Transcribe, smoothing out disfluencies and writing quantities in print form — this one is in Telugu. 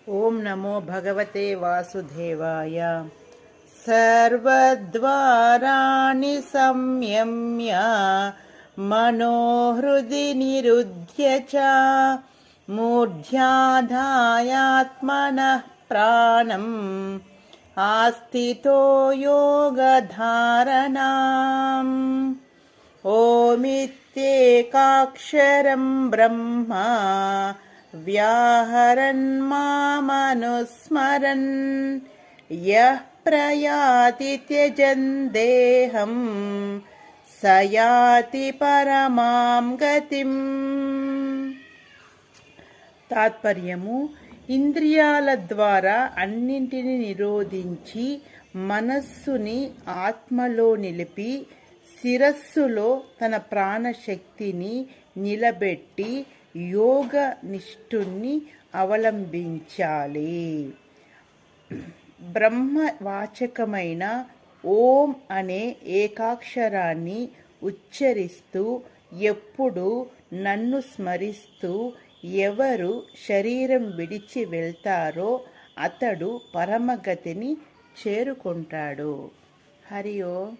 ఓం నమో భగవతే వాసుదేవాయ. సర్వద్వారాణి సంయమ్య మనోహృది నిరుధ్య చ మూర్ధ్యాధాయాత్మనః ప్రాణం ఆస్థితో యోగధారణాం. ఓమిత్యేకాక్షరం బ్రహ్మ వ్యాహరన్ మామనుస్మరన్ యః ప్రయాతి త్యజన్ దేహం స యాతి పరమాం గతిం. తాత్పర్యము: ఇంద్రియాల ద్వారా అన్నింటిని నిరోధించి మనస్సుని ఆత్మలో నిలిపి శిరస్సులో తన ప్రాణశక్తిని నిలబెట్టి యోగ నిష్ఠుణ్ణి అవలంబించాలి. బ్రహ్మవాచకమైన ఓం అనే ఏకాక్షరాన్ని ఉచ్చరిస్తూ ఎప్పుడు నన్ను స్మరిస్తూ ఎవరు శరీరం విడిచి వెళ్తారో అతడు పరమగతిని చేరుకుంటాడు. హరి ఓం.